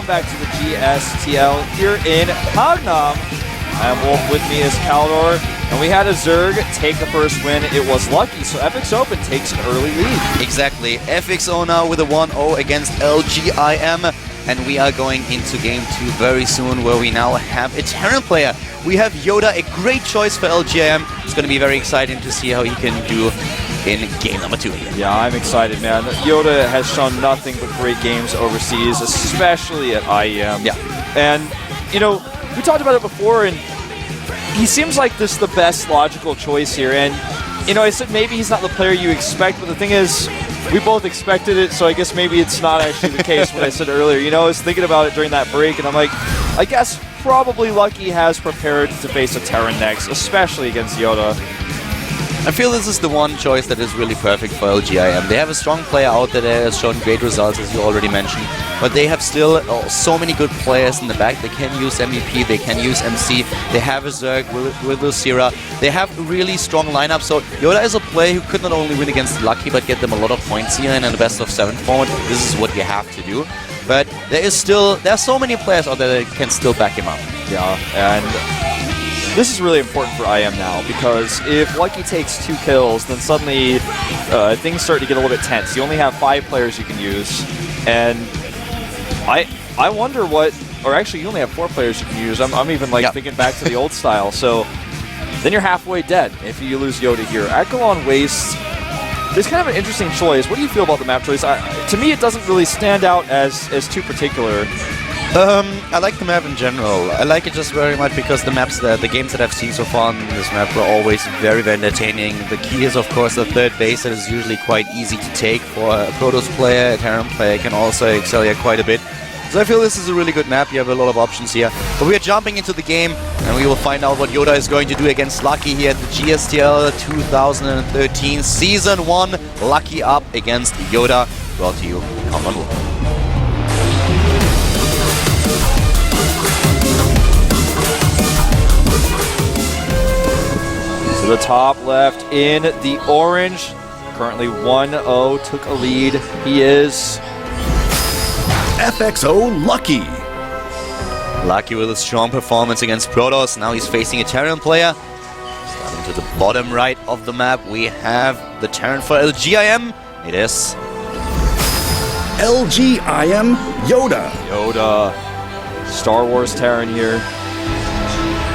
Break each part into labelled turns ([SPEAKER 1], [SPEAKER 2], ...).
[SPEAKER 1] welcome back to the GSTL here in Hagnam. I am Wolf, with me is Kaldor, and we had a Zerg take the first win. It was lucky, so FXOpen takes an early lead.
[SPEAKER 2] Exactly. FXO now with a 1-0 against LGIM, and we are going into game 2 very soon, where we now have a Terran player. We have Yoda, a great choice for LGIM. It's going to be very exciting to see how he can do in game number 2 here.
[SPEAKER 1] Yeah, I'm excited, man. Yoda has shown nothing but great games overseas, especially at IEM.
[SPEAKER 2] Yeah.
[SPEAKER 1] And, you know, we talked about it before, and he seems like this is the best logical choice here. And, you know, I said maybe he's not the player you expect, but the thing is, we both expected it, so I guess maybe it's not actually the case what I said earlier. You know, I was thinking about it during that break, and I'm like, I guess probably Lucky has prepared to face a Terran next, especially against Yoda.
[SPEAKER 2] I feel this is the one choice that is really perfect for LGIM. They have a strong player out there that has shown great results, as you already mentioned, but they have still so many good players in the back. They can use MVP, they can use MC, they have a Zerg with Lucira. They have a really strong lineup, so Yoda is a player who could not only win against Lucky, but get them a lot of points here in a best of 7 format. This is what you have to do. But there are so many players out there that can still back him up.
[SPEAKER 1] Yeah, and this is really important for IM now, because if Lucky takes 2 kills, then suddenly things start to get a little bit tense. You only have 5 players you can use, and I wonder what, or actually you only have 4 players you can use. I'm even like thinking back to the old style, so then you're halfway dead if you lose Yoda here. Akalon Waste is kind of an interesting choice. What do you feel about the map choice? To me, it doesn't really stand out as too particular.
[SPEAKER 2] I like the map in general. I like it just very much because the games that I've seen so far on this map were always very, very entertaining. The key is, of course, the third base that is usually quite easy to take for a Protoss player. A Terran player can also excel here quite a bit. So I feel this is a really good map. You have a lot of options here. But we are jumping into the game, and we will find out what Yoda is going to do against Lucky here at the GSTL 2013 Season 1. Lucky up against Yoda. Brought to you, Count on Wolf.
[SPEAKER 1] To the top left in the orange, currently 1-0, took a lead. He is
[SPEAKER 3] FXO Lucky.
[SPEAKER 2] Lucky with a strong performance against Protoss. Now he's facing a Terran player. Starting to the bottom right of the map, we have the Terran for LGIM. It is
[SPEAKER 3] LGIM Yoda.
[SPEAKER 1] Yoda, Star Wars Terran here.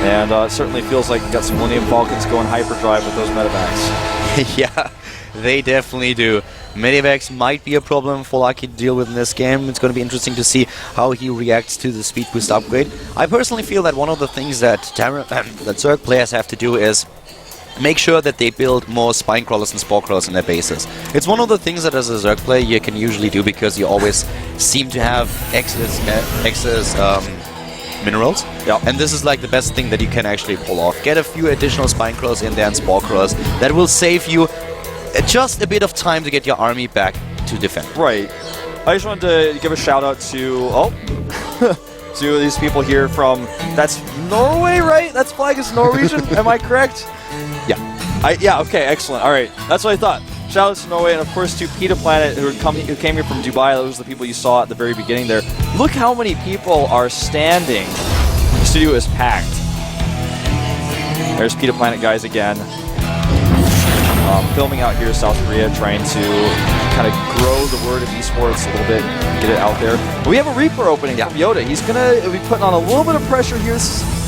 [SPEAKER 1] And it certainly feels like you got some Millennium Falcons going hyperdrive with those medevacs.
[SPEAKER 2] Yeah, they definitely do. Medevacs might be a problem for Lucky to deal with in this game. It's going to be interesting to see how he reacts to the speed boost upgrade. I personally feel that one of the things that Zerg players have to do is make sure that they build more spine crawlers and spore crawlers in their bases. It's one of the things that as a Zerg player you can usually do, because you always seem to have excess minerals.
[SPEAKER 1] Yep.
[SPEAKER 2] And this is like the best thing that you can actually pull off. Get a few additional spine crawlers in there and spore crawlers. That will save you just a bit of time to get your army back to defend.
[SPEAKER 1] Right. I just wanted to give a shout out to to these people here from, that's Norway, right? That's flag is Norwegian. Am I correct?
[SPEAKER 2] Yeah.
[SPEAKER 1] Yeah. Okay. Excellent. All right. That's what I thought. Shout out to Norway, and of course to Peta Planet, who came here from Dubai. Those are the people you saw at the very beginning there. Look how many people are standing. The studio is packed. There's Peta Planet guys again. Filming out here in South Korea, trying to kind of grow the word of esports a little bit, get it out there. But we have a Reaper opening from Yoda. He's going to be putting on a little bit of pressure here. This is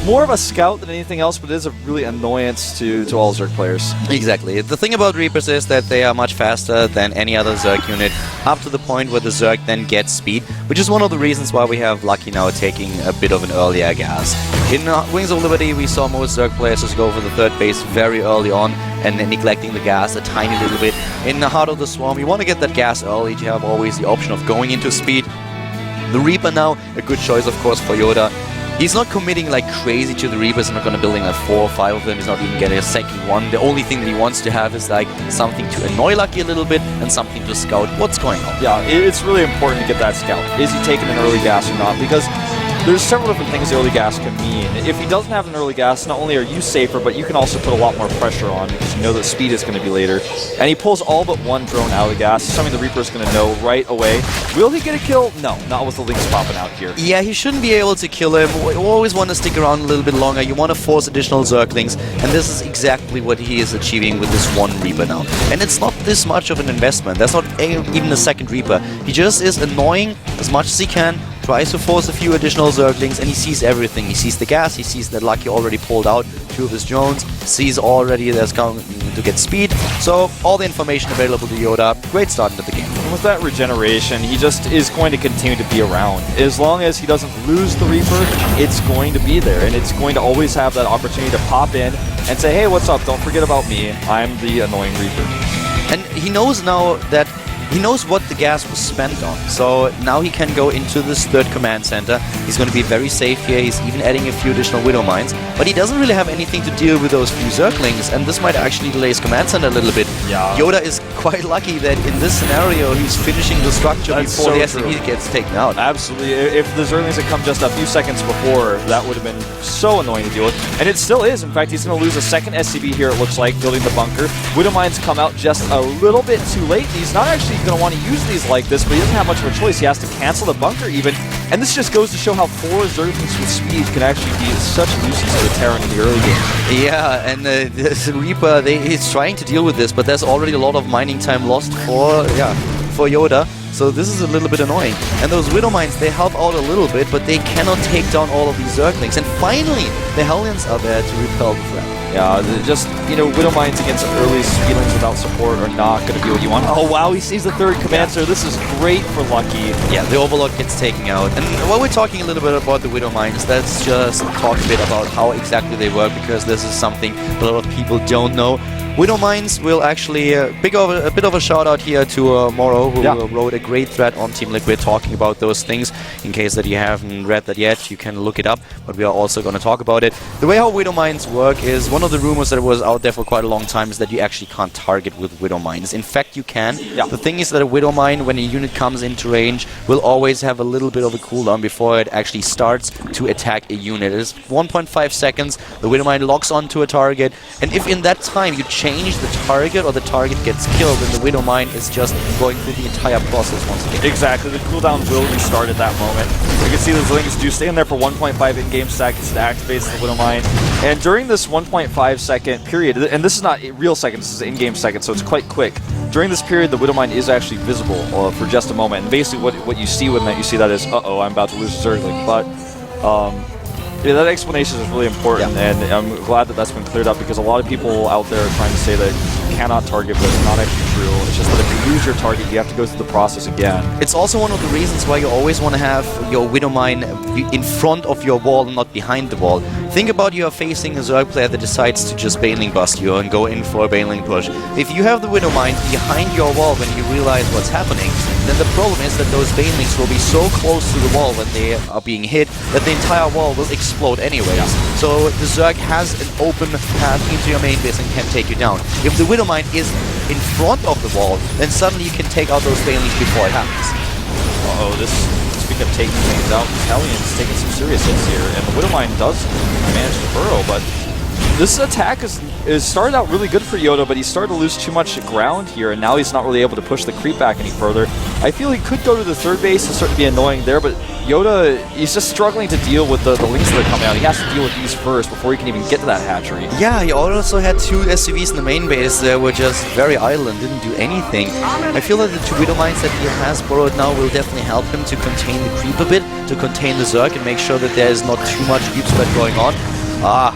[SPEAKER 1] more of a scout than anything else, but it is a really annoyance to all Zerg players.
[SPEAKER 2] Exactly. The thing about Reapers is that they are much faster than any other Zerg unit, up to the point where the Zerg then gets speed, which is one of the reasons why we have Lucky now taking a bit of an earlier gas. In Wings of Liberty, we saw most Zerg players just go for the third base very early on and then neglecting the gas a tiny little bit. In the Heart of the Swarm, you want to get that gas early to have always the option of going into speed. The Reaper now, a good choice of course for Yoda. He's not committing like crazy to the Reapers. He's not going to building like 4 or 5 of them. He's not even getting a second one. The only thing that he wants to have is like something to annoy Lucky a little bit and something to scout what's going on.
[SPEAKER 1] Yeah, it's really important to get that scout. Is he taking an early gas or not? Because there's several different things the early gas can mean. If he doesn't have an early gas, not only are you safer, but you can also put a lot more pressure on because you know that speed is going to be later. And he pulls all but one drone out of the gas, something the Reaper is going to know right away. Will he get a kill? No, not with the Lynx popping out here.
[SPEAKER 2] Yeah, he shouldn't be able to kill him. You always want to stick around a little bit longer. You want to force additional Zerglings, and this is exactly what he is achieving with this one Reaper now. And it's not this much of an investment. That's not even a second Reaper. He just is annoying as much as he can, tries to force a few additional Zerglings, and he sees everything. He sees the gas, he sees that Lucky already pulled out 2 of his drones, sees already there's going to get speed. So all the information available to Yoda. Great start into the game.
[SPEAKER 1] And with that regeneration, he just is going to continue to be around. As long as he doesn't lose the Reaper, it's going to be there, and it's going to always have that opportunity to pop in and say, hey, what's up? Don't forget about me. I'm the annoying Reaper.
[SPEAKER 2] And he knows now that he knows what the gas was spent on, so now he can go into this third command center. He's going to be very safe here. He's even adding a few additional Widow Mines, but he doesn't really have anything to deal with those few Zerglings, and this might actually delay his command center a little bit.
[SPEAKER 1] Yeah.
[SPEAKER 2] Yoda is quite lucky that in this scenario he's finishing the structure before the SCV gets taken out.
[SPEAKER 1] Absolutely. If the Zerglings had come just a few seconds before, that would have been so annoying to deal with. And it still is. In fact, he's going to lose a second SCV here, it looks like, building the bunker. Widow Mines come out just a little bit too late. He's not actually going to want to use these like this, but he doesn't have much of a choice. He has to cancel the bunker even. And this just goes to show how 4 Zerglings with speed can actually be such a nuisance to the Terran in the early game.
[SPEAKER 2] Yeah, and the Reaper, he's trying to deal with this, but there's already a lot of mining time lost for Yoda. So this is a little bit annoying. And those Widow Mines, they help out a little bit, but they cannot take down all of these Zerglings. And finally, the Hellions are there to repel the threat.
[SPEAKER 1] Yeah, just, you know, Widow Mines against early Speedlings without support are not going to be what you want. Oh, wow, he sees the third command center. This is great for Lucky.
[SPEAKER 2] Yeah, the Overlord gets taken out. And while we're talking a little bit about the Widow Mines, let's just talk a bit about how exactly they work, because this is something a lot of people don't know. Widow Mines will actually, a bit of a shout out here to Moro, who wrote a great thread on Team Liquid talking about those things. In case that you haven't read that yet, you can look it up, but we are also going to talk about it. The way how Widow Mines work is, one of the rumors that was out there for quite a long time is that you actually can't target with Widow Mines. In fact, you can. Yeah. The thing is that a Widow Mine, when a unit comes into range, will always have a little bit of a cooldown before it actually starts to attack a unit. It is 1.5 seconds, the Widow Mine locks onto a target, and if in that time you change the target or the target gets killed, then the Widow Mine is just going through the entire process once again.
[SPEAKER 1] Exactly, the cooldown will restart at that moment. You can see the Zerglings do stay in there for 1.5 in-game seconds to activate the Widow Mine. And during this 1.5 second period, and this is not real seconds, this is in-game seconds, so it's quite quick. During this period, the Widow Mine is actually visible for just a moment. And basically what you see when you see that is, uh-oh, I'm about to lose a Zergling. But yeah, that explanation is really important, and I'm glad that that's been cleared up, because a lot of people out there are trying to say that you cannot target, but it's not actually true. It's just that if you lose your target, you have to go through the process again.
[SPEAKER 2] It's also one of the reasons why you always want to have your Widow Mine in front of your wall and not behind the wall. Think about you are facing a Zerg player that decides to just Baneling bust you and go in for a Baneling push. If you have the Widow Mine behind your wall when you realize what's happening, then the problem is that those Banelings will be so close to the wall when they are being hit that the entire wall will explode anyways. So the Zerg has an open path into your main base and can take you down. If the Widow Mine is in front of the wall, then suddenly you can take out those Banelings before it happens.
[SPEAKER 1] Uh-oh, speaking of taking things out, Hellions taking some serious hits here, and the Widow Mine does manage to burrow, but this attack is started out really good for Yoda, but he started to lose too much ground here, and now he's not really able to push the creep back any further. I feel he could go to the third base and start to be annoying there, but Yoda, he's just struggling to deal with the links that are coming out. He has to deal with these first before he can even get to that hatchery. Yeah,
[SPEAKER 2] he also had 2 SCVs in the main base that were just very idle and didn't do anything. I feel that the 2 Widow Mines that he has borrowed now will definitely help him to contain the creep a bit, to contain the Zerg and make sure that there is not too much creep spread going on.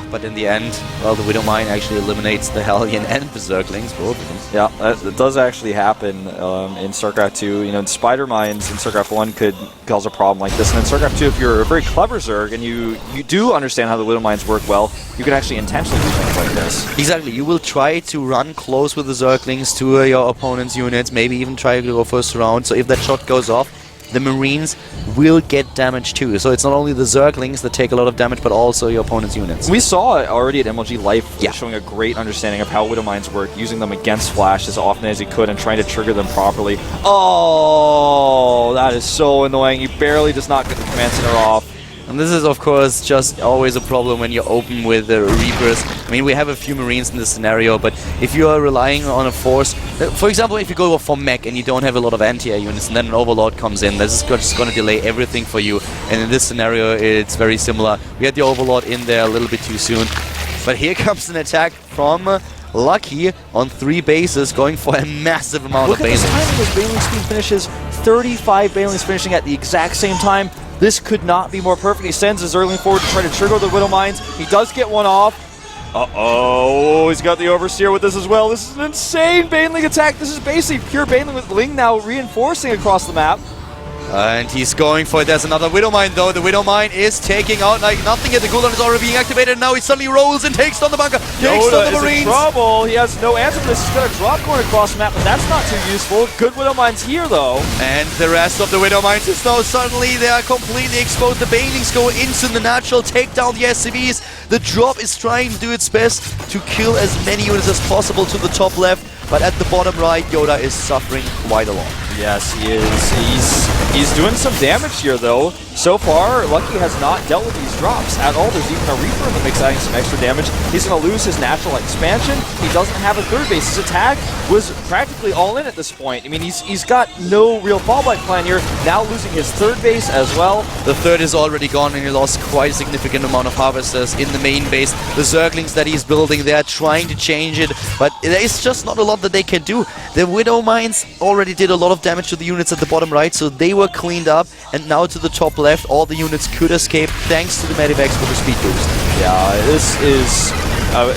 [SPEAKER 2] But in the end, well, the Widow Mine actually eliminates the Hellion and the Zerglings, both of them.
[SPEAKER 1] Yeah, that does actually happen in StarCraft 2. You know, Spider Mines in StarCraft 1 could cause a problem like this. And in StarCraft 2, if you're a very clever Zerg and you do understand how the Widow Mines work well, you can actually intentionally do things like this.
[SPEAKER 2] Exactly. You will try to run close with the Zerglings to your opponent's units, maybe even try to go first round. So if that shot goes off, the Marines will get damage too. So it's not only the Zerglings that take a lot of damage, but also your opponent's units.
[SPEAKER 1] We saw it already at MLG Life, showing a great understanding of how Widow Mines work, using them against Flash as often as he could and trying to trigger them properly. Oh, that is so annoying. He barely does not get the command center off.
[SPEAKER 2] And this is, of course, just always a problem when you open with the Reapers. I mean, we have a few Marines in this scenario, but if you are relying on a force... For example, if you go for mech and you don't have a lot of anti-air units and then an Overlord comes in, this is just going to delay everything for you. And in this scenario, it's very similar. We had the Overlord in there a little bit too soon. But here comes an attack from Lucky on 3 bases, going for a massive amount of bases.
[SPEAKER 1] Look at this timing as Baneling speed finishes. 35 Banelings finishing at the exact same time. This could not be more perfect. He sends his Zergling forward to try to trigger the Widow Mines. He does get one off. Uh-oh, he's got the Overseer with this as well. This is an insane Baneling attack. This is basically pure Baneling with Ling now reinforcing across the map.
[SPEAKER 2] And he's going for it. There's another Widow Mine though. The Widow Mine is taking out like nothing yet. The Gulag is already being activated. Now he suddenly rolls and takes down the bunker. Takes down the Marines.
[SPEAKER 1] In trouble. He has no answer for this. He's got a drop going across the map, but that's not too useful. Good Widow Mines here though.
[SPEAKER 2] And the rest of the Widow Mines is now suddenly they are completely exposed. The Banelings go into the natural, take down the SCVs. The drop is trying to do its best to kill as many units as possible to the top left. But at the bottom right, Yoda is suffering quite a lot.
[SPEAKER 1] Yes, he is. He's doing some damage here, though. So far, Lucky has not dealt with these drops at all. There's even a Reaper in the mix adding some extra damage. He's going to lose his natural expansion. He doesn't have a third base. His attack was practically all in at this point. I mean, he's got no real fallback plan here. Now losing his third base as well.
[SPEAKER 2] The third is already gone, and he lost quite a significant amount of harvesters in the main base. The Zerglings that he's building, they're trying to change it, but there's just not a lot that they can do. The Widow Mines already did a lot of damage to the units at the bottom right, so they were cleaned up, and now to the top left, all the units could escape thanks to the Medivacs with the speed boost.
[SPEAKER 1] Yeah, this is...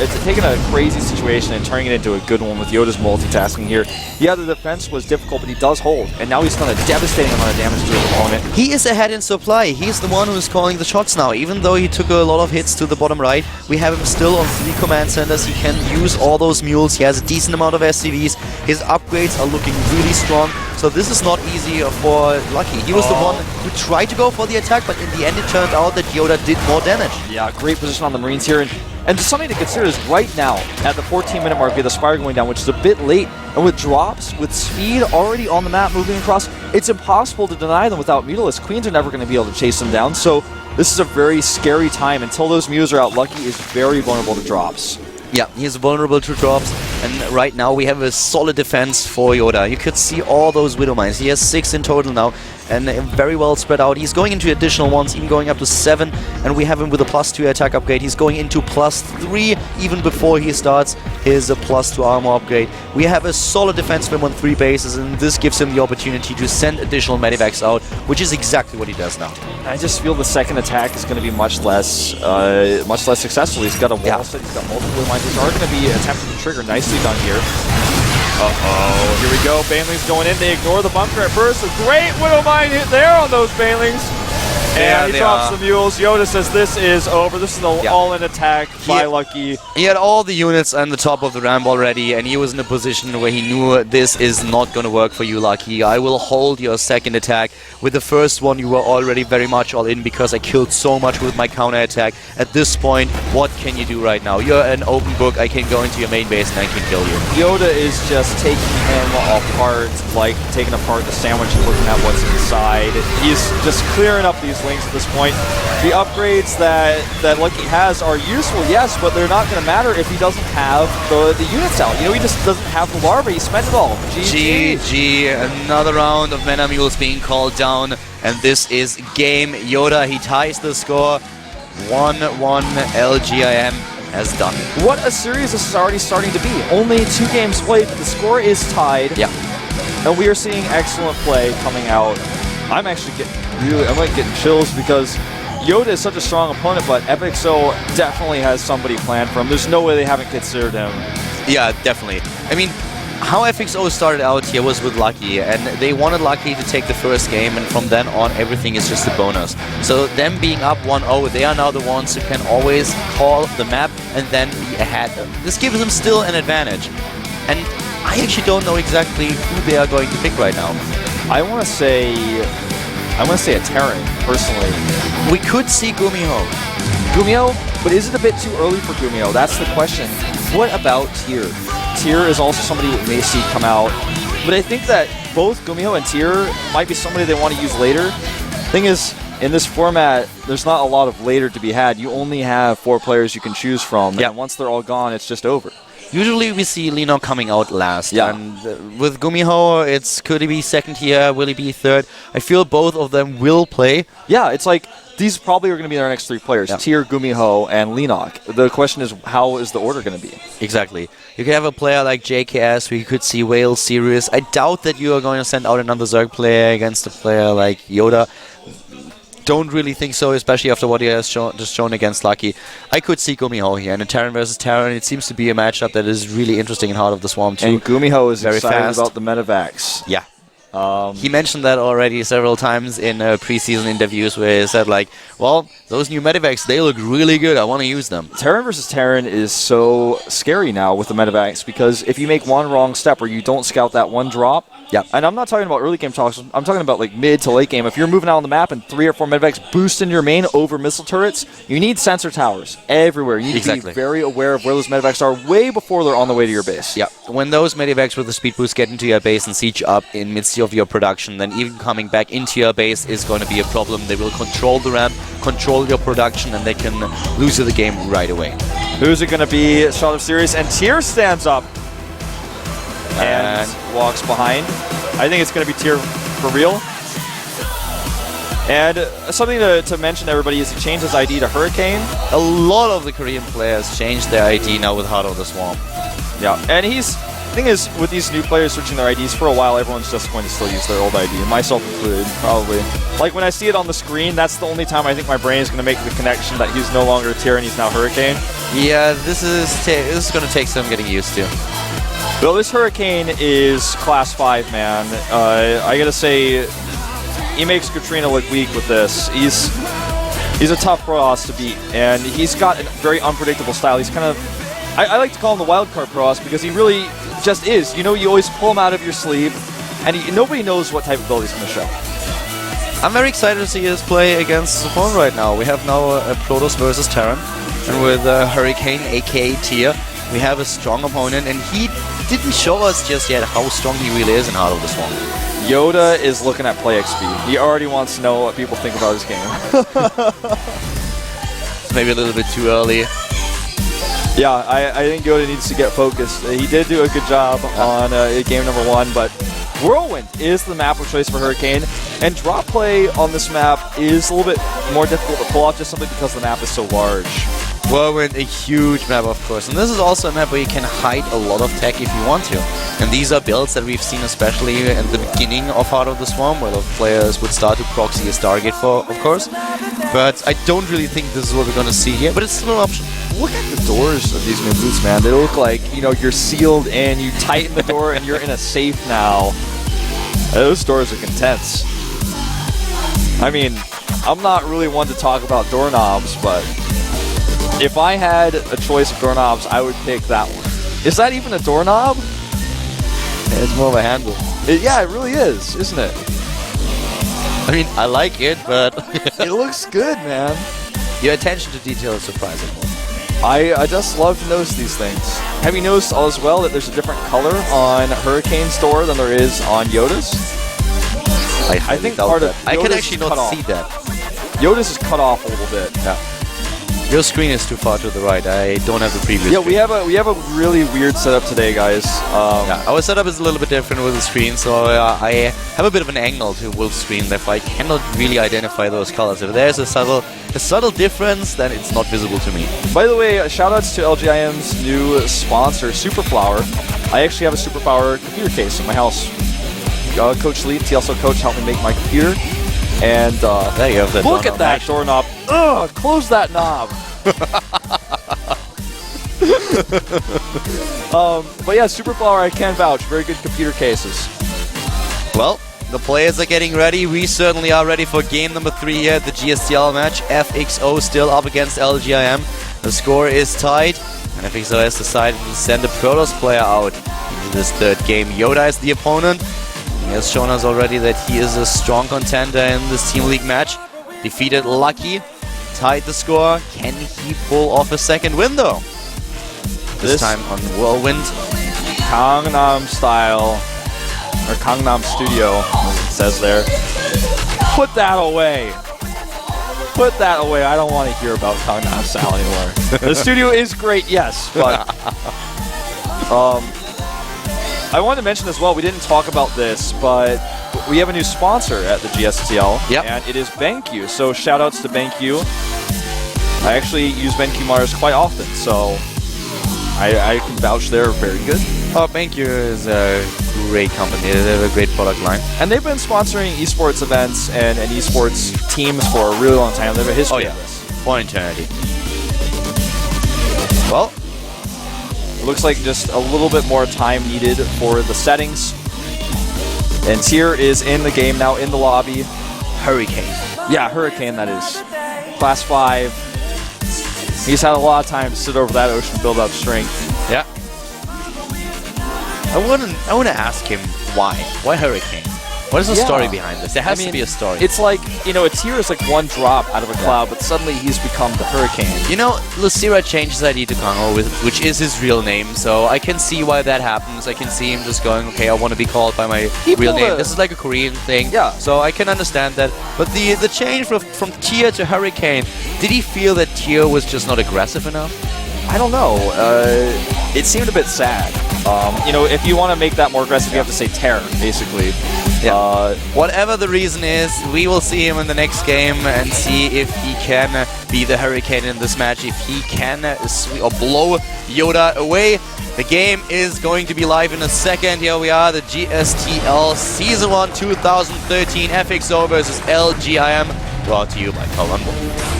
[SPEAKER 1] it's taking a crazy situation and turning it into a good one with Yoda's multitasking here. Yeah, the defense was difficult, but he does hold, and now he's done a devastating amount of damage to his opponent.
[SPEAKER 2] He is ahead in supply. He's the one who's calling the shots now. Even though he took a lot of hits to the bottom right, we have him still on 3 command centers. He can use all those mules. He has a decent amount of SCVs. His upgrades are looking really strong. So this is not easy for Lucky. He was the one who tried to go for the attack, but in the end it turned out that Yoda did more damage.
[SPEAKER 1] Yeah, great position on the Marines here. And just something to consider is right now, at the 14-minute mark, we have the Spire going down, which is a bit late. And with drops, with speed already on the map moving across, it's impossible to deny them without Mutalisk. Queens are never going to be able to chase them down. So this is a very scary time. Until those Mews are out, Lucky is very vulnerable to drops.
[SPEAKER 2] Yeah, he's vulnerable to drops, and right now we have a solid defense for Yoda. You could see all those Widow Mines. He has 6 in total now, and very well spread out. He's going into additional ones, even going up to 7, and we have him with a +2 attack upgrade. He's going into +3 even before he starts his +2 armor upgrade. We have a solid defense for him on 3 bases, and this gives him the opportunity to send additional medivacs out, which is exactly what he does now.
[SPEAKER 1] I just feel the second attack is going to be much less successful. He's got a wall set, he's got multiple mines, which are going to be attempted to trigger. Nicely done here. Uh-oh, here we go. Banelings going in. They ignore the bunker at first. A great Widow Mine hit there on those Banelings. And he drops the mules. Yoda says this is over. This is an all-in attack by Lucky.
[SPEAKER 2] He had all the units on the top of the ramp already, and he was in a position where he knew this is not going to work for you, Lucky. I will hold your second attack. With the first one, you were already very much all in because I killed so much with my counter-attack. At this point, what can you do right now? You're an open book. I can go into your main base and I can kill you.
[SPEAKER 1] Yoda is just taking him apart, like taking apart the sandwich and looking at what's inside. He's just clearing up these links at this point. The upgrades that Lucky has are useful, yes, but they're not going to matter if he doesn't have the units out. You know, he just doesn't have the larvae. He spent it all.
[SPEAKER 2] GG. Another round of Mana Mules being called down, and this is game. Yoda, he ties the score. 1-1 LGIM has done it.
[SPEAKER 1] What a series this is already starting to be. Only 2 games played, but the score is tied.
[SPEAKER 2] Yeah.
[SPEAKER 1] And we are seeing excellent play coming out. I'm actually getting chills because Yoda is such a strong opponent, but FXO definitely has somebody planned for him. There's no way they haven't considered him.
[SPEAKER 2] Yeah, definitely. I mean, how FXO started out here was with Lucky, and they wanted Lucky to take the first game, and from then on everything is just a bonus. So them being up 1-0, they are now the ones who can always call the map and then be ahead. This gives them still an advantage. And I actually don't know exactly who they are going to pick right now.
[SPEAKER 1] I want to say a Terran, personally.
[SPEAKER 2] We could see Gumiho.
[SPEAKER 1] Gumiho? But is it a bit too early for Gumiho? That's the question. What about Tyr? Tyr is also somebody we may see come out. But I think that both Gumiho and Tyr might be somebody they want to use later. Thing is, in this format, there's not a lot of later to be had. You only have 4 players you can choose from, and once they're all gone, it's just over.
[SPEAKER 2] Usually we see Lino coming out last,
[SPEAKER 1] Yeah.
[SPEAKER 2] and with Gumiho, could he be second here, will he be third? I feel both of them will play.
[SPEAKER 1] Yeah, it's like, these probably are going to be our next 3 players, Tyr, Gumiho, and Linok. The question is, how is the order going to be?
[SPEAKER 2] Exactly. You could have a player like JKS, where you could see Whale Sirius. I doubt that you are going to send out another Zerg player against a player like Yoda. Don't really think so, especially after what he has just shown against Lucky. I could see Gumiho here, and in Terran versus Terran, it seems to be a matchup that is really interesting in Heart of the Swarm too.
[SPEAKER 1] And Gumiho is
[SPEAKER 2] very
[SPEAKER 1] excited
[SPEAKER 2] fast
[SPEAKER 1] about the Medivacs.
[SPEAKER 2] Yeah. He mentioned that already several times in preseason interviews where he said, like, well, those new Medivacs, they look really good. I want to use them.
[SPEAKER 1] Terran versus Terran is so scary now with the Medivacs because if you make one wrong step or you don't scout that one drop, and I'm not talking about early game talks, I'm talking about like mid to late game. If you're moving out on the map and 3 or 4 Medivacs boost in your main over missile turrets, you need sensor towers everywhere. You need to be very aware of where those Medivacs are way before they're on the way to your base.
[SPEAKER 2] Yeah, when those Medivacs with the speed boost get into your base and siege up in midst of your production, then even coming back into your base is going to be a problem. They will control the ramp, control your production, and they can lose you the game right away.
[SPEAKER 1] Who's it going to be? Shot of Sirius, and Tyr stands up and walks behind. I think it's going to be Tyr for real. And something to mention to everybody is he changed his ID to Hurricane.
[SPEAKER 2] A lot of the Korean players changed their ID now with Heart of the Swarm.
[SPEAKER 1] Yeah, and the thing is, with these new players switching their IDs for a while, everyone's just going to still use their old ID, myself included, probably. Like when I see it on the screen, that's the only time I think my brain is going to make the connection that he's no longer Tyr and he's now Hurricane.
[SPEAKER 2] Yeah, this is going to take some getting used to.
[SPEAKER 1] Well, this Hurricane is class 5, man. I gotta say, he makes Katrina look weak with this. He's a tough Protoss to beat, and he's got a very unpredictable style. He's kind of, I like to call him the wildcard Protoss because he really just is. You know, you always pull him out of your sleeve, and nobody knows what type of build he's going to show.
[SPEAKER 2] I'm very excited to see his play against his opponent right now. We have now a Protoss versus Terran, and with Hurricane, aka Tyr, we have a strong opponent, and he didn't show us just yet how strong he really is in Heart of the Swarm.
[SPEAKER 1] Yoda is looking at play XP. He already wants to know what people think about his game.
[SPEAKER 2] It's maybe a little bit too early.
[SPEAKER 1] Yeah, I think Yoda needs to get focused. He did do a good job on game number 1, but Whirlwind is the map of choice for Hurricane, and drop play on this map is a little bit more difficult to pull off just simply because the map is so large.
[SPEAKER 2] Whirlwind, a huge map, of course, and this is also a map where you can hide a lot of tech if you want to. And these are builds that we've seen especially at the beginning of Heart of the Swarm, where the players would start to proxy a Stargate for, of course. But I don't really think this is what we're going to see here, but it's still an option.
[SPEAKER 1] Look at the doors of these new boots, man. They look like, you know, you're sealed in, you tighten the door, and you're in a safe now. Those doors are intense. I mean, I'm not really one to talk about doorknobs, but if I had a choice of doorknobs, I would pick that one. Is that even a doorknob?
[SPEAKER 2] It's more of a handle.
[SPEAKER 1] Yeah, it really is, isn't it?
[SPEAKER 2] I mean, I like it, but
[SPEAKER 1] it looks good, man.
[SPEAKER 2] Your attention to detail is surprising.
[SPEAKER 1] I just love to notice these things. Have you noticed as well that there's a different color on Hurricane's door than there is on Yoda's?
[SPEAKER 2] I think part of I can actually not see that.
[SPEAKER 1] Yoda's is cut off a little bit.
[SPEAKER 2] Yeah. Your screen is too far to the right. I don't have the previous.
[SPEAKER 1] Yeah,
[SPEAKER 2] screen.
[SPEAKER 1] we have a really weird setup today, guys.
[SPEAKER 2] Yeah, our setup is a little bit different with the screen, so I have a bit of an angle to Wolf's screen, therefore I cannot really identify those colors. If there's a subtle difference, then it's not visible to me.
[SPEAKER 1] By the way, shoutouts to LGIM's new sponsor, Superflower. I actually have a Superpower computer case in my house. Coach Lee, TLSO Coach, helped me make my computer. And
[SPEAKER 2] there you have that.
[SPEAKER 1] Look at that doorknob. Ugh, close that knob. But yeah, Superflower, I can vouch. Very good computer cases.
[SPEAKER 2] Well, the players are getting ready. We certainly are ready for game number 3 here at the GSTL match. FXO still up against LGIM. The score is tied, and FXO has decided to send a Protoss player out into this third game. Yoda is the opponent. He has shown us already that he is a strong contender in this Team League match. Defeated Lucky, tied the score. Can he pull off a second win though? This time on Whirlwind.
[SPEAKER 1] Gangnam style, or Gangnam Studio, as it says there. Put that away. put that away. I don't want to hear about Gangnam Style anymore. The studio is great, yes, but I wanted to mention as well, we didn't talk about this, but we have a new sponsor at the GSTL, and it is BenQ. So shout outs to BenQ. I actually use BenQ monitors quite often, so I can vouch they're very good.
[SPEAKER 2] Oh, BenQ is a great company. They have a great product line.
[SPEAKER 1] And they've been sponsoring esports events and esports teams for a really long time. They have a history of this.
[SPEAKER 2] For eternity. Well,
[SPEAKER 1] it looks like just a little bit more time needed for the settings. And Tier is in the game now, in the lobby.
[SPEAKER 2] Hurricane.
[SPEAKER 1] Yeah, Hurricane, that is. Class 5. He's had a lot of time to sit over that ocean, build up strength.
[SPEAKER 2] Yeah. I want to ask him why. Why Hurricane? What is the story behind this? There has to be a story.
[SPEAKER 1] It's like, you know, a Tier is like one drop out of a cloud, but suddenly he's become the Hurricane.
[SPEAKER 2] You know, Lucira changed his ID to Kongo, which is his real name, so I can see why that happens. I can see him just going, okay, I want to be called by my real name. This is like a Korean thing.
[SPEAKER 1] Yeah.
[SPEAKER 2] So I can understand that. But the change from Tier to Hurricane, did he feel that Tier was just not aggressive enough?
[SPEAKER 1] I don't know. It seemed a bit sad. You know, if you want to make that more aggressive, you have to say Terror, basically.
[SPEAKER 2] Yeah. Whatever the reason is, we will see him in the next game and see if he can be the Hurricane in this match, if he can blow Yoda away. The game is going to be live in a second. Here we are, the GSTL Season 1 2013 FXO versus LGIM, brought to you by Pennant.